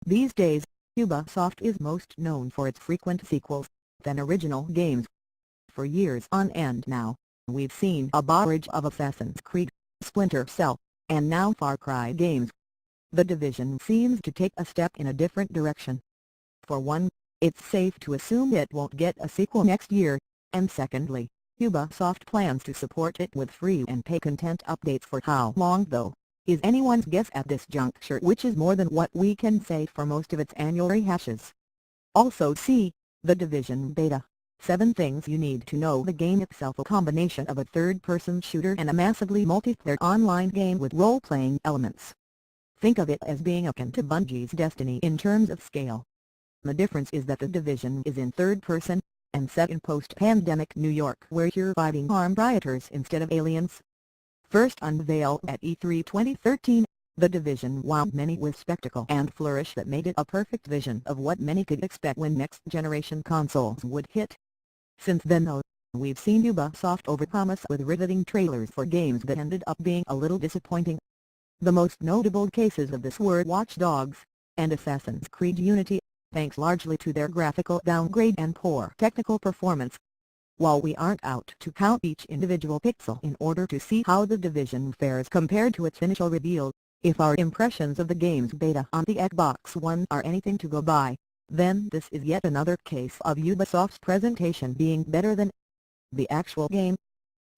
These days, Ubisoft is most known for its frequent sequels than original games. For years on end now, we've seen a barrage of Assassin's Creed, Splinter Cell, and now Far Cry games. The Division seems to take a step in a different direction. For one, it's safe to assume it won't get a sequel next year, and secondly, Ubisoft plans to support it with free and pay content updates for how long though, is anyone's guess at this juncture, which is more than what we can say for most of its annual rehashes. Also see, The Division Beta, 7 Things You Need to Know. The game itself, a combination of a third-person shooter and a massively multiplayer online game with role-playing elements. Think of it as being akin to Bungie's Destiny in terms of scale. The difference is that The Division is in third person, and set in post-pandemic New York where you're fighting armed rioters instead of aliens. First unveiled at E3 2013, The Division wowed many with spectacle and flourish that made it a perfect vision of what many could expect when next-generation consoles would hit. Since then though, we've seen Ubisoft overpromise with riveting trailers for games that ended up being a little disappointing. The most notable cases of this were Watch Dogs, and Assassin's Creed Unity, thanks largely to their graphical downgrade and poor technical performance. While we aren't out to count each individual pixel in order to see how The Division fares compared to its initial reveal, if our impressions of the game's beta on the Xbox One are anything to go by, then this is yet another case of Ubisoft's presentation being better than the actual game.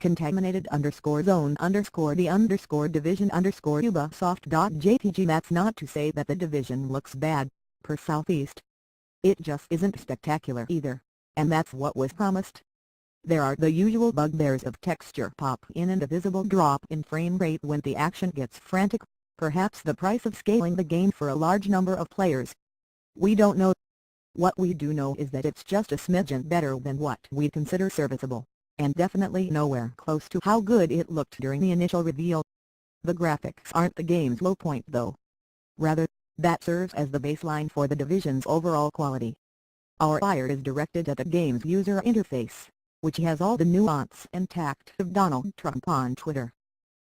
Contaminated_zone_the_division_ubisoft.jpg. That's not to say that The Division looks bad, per Southeast. It just isn't spectacular either, and that's what was promised. There are the usual bugbears of texture pop in and a visible drop in frame rate when the action gets frantic, perhaps the price of scaling the game for a large number of players. We don't know. What we do know is that it's just a smidgen better than what we'd consider serviceable, and definitely nowhere close to how good it looked during the initial reveal. The graphics aren't the game's low point though. Rather, that serves as the baseline for The Division's overall quality. Our ire is directed at the game's user interface, which has all the nuance and tact of Donald Trump on Twitter.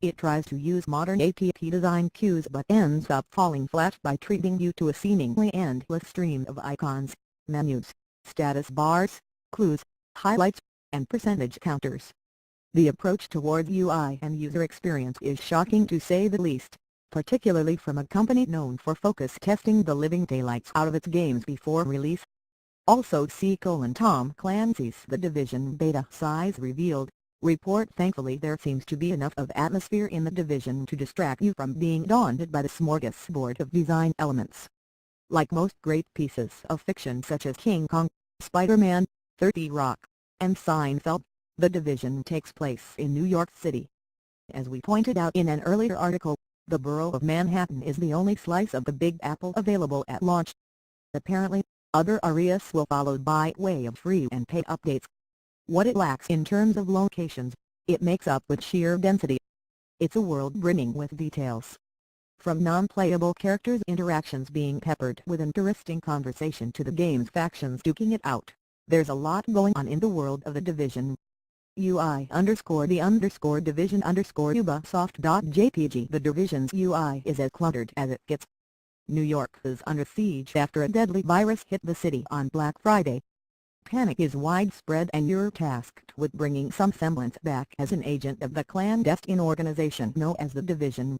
It tries to use modern app design cues but ends up falling flat by treating you to a seemingly endless stream of icons, menus, status bars, clues, highlights, and percentage counters. The approach towards UI and user experience is shocking to say the least, particularly from a company known for focus testing the living daylights out of its games before release. Also see Tom Clancy's The Division beta size revealed report. Thankfully there seems to be enough of atmosphere in The Division to distract you from being daunted by the smorgasbord of design elements. Like most great pieces of fiction such as King Kong, Spider-Man, 30 Rock, and Seinfeld, The Division takes place in New York City. As we pointed out in an earlier article, the borough of Manhattan is the only slice of the Big Apple available at launch. Apparently, other areas will follow by way of free and pay updates. What it lacks in terms of locations, it makes up with sheer density. It's a world brimming with details. From non-playable characters' interactions being peppered with interesting conversation to the game's factions duking it out, there's a lot going on in the world of The Division. UI_the_division_ubisoft.jpg. The Division's UI is as cluttered as it gets. New York is under siege after a deadly virus hit the city on Black Friday. Panic is widespread and you're tasked with bringing some semblance back as an agent of the clandestine organization known as The Division.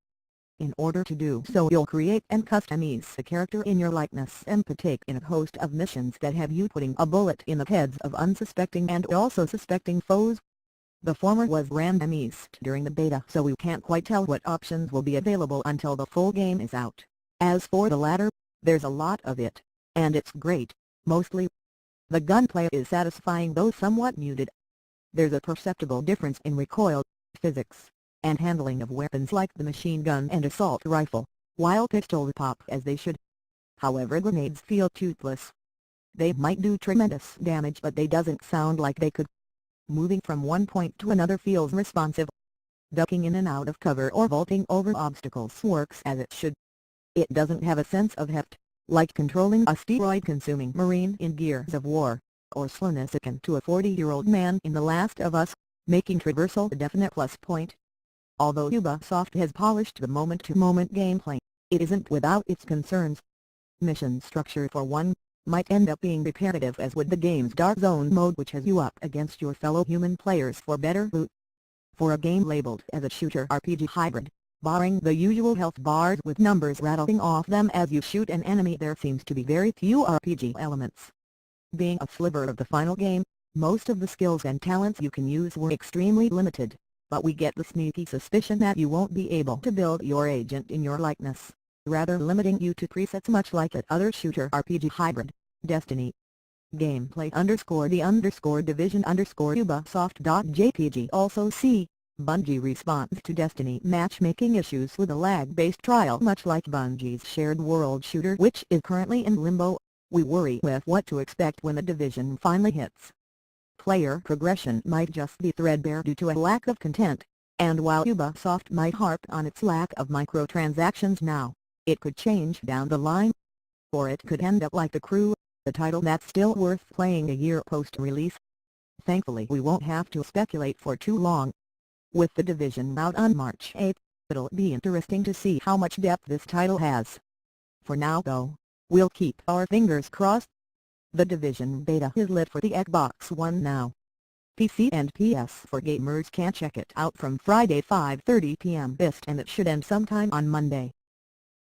In order to do so you'll create and customize a character in your likeness and partake in a host of missions that have you putting a bullet in the heads of unsuspecting and also suspecting foes. The former was randomized during the beta so we can't quite tell what options will be available until the full game is out. As for the latter, there's a lot of it, and it's great, mostly. The gunplay is satisfying though somewhat muted. There's a perceptible difference in recoil, physics, and handling of weapons like the machine gun and assault rifle, while pistols pop as they should. However, grenades feel toothless. They might do tremendous damage but they doesn't sound like they could. Moving from one point to another feels responsive. Ducking in and out of cover or vaulting over obstacles works as it should. It doesn't have a sense of heft, like controlling a steroid-consuming Marine in Gears of War, or slowness akin to a 40-year-old man in The Last of Us, making traversal a definite plus point. Although Ubisoft has polished the moment-to-moment gameplay, it isn't without its concerns. Mission structure for one might end up being repetitive as would the game's Dark Zone mode, which has you up against your fellow human players for better loot. For a game labeled as a shooter RPG hybrid, barring the usual health bars with numbers rattling off them as you shoot an enemy, there seems to be very few RPG elements. Being a sliver of the final game, most of the skills and talents you can use were extremely limited, but we get the sneaky suspicion that you won't be able to build your agent in your likeness, rather limiting you to presets much like that other shooter RPG hybrid, Destiny. Gameplay_the_division_ubisoft.jpg. Also see, Bungie responds to Destiny matchmaking issues with a lag-based trial much like Bungie's shared world shooter, which is currently in limbo. We worry with what to expect when the Division finally hits. Player progression might just be threadbare due to a lack of content, and while Ubisoft might harp on its lack of microtransactions now, it could change down the line. Or it could end up like The Crew, the title that's still worth playing a year post-release. Thankfully we won't have to speculate for too long. With the Division out on March 8, it'll be interesting to see how much depth this title has. For now though, we'll keep our fingers crossed. The Division beta is lit for the Xbox One now. PC and PS4 gamers can check it out from Friday 5:30 p.m. EST, and it should end sometime on Monday.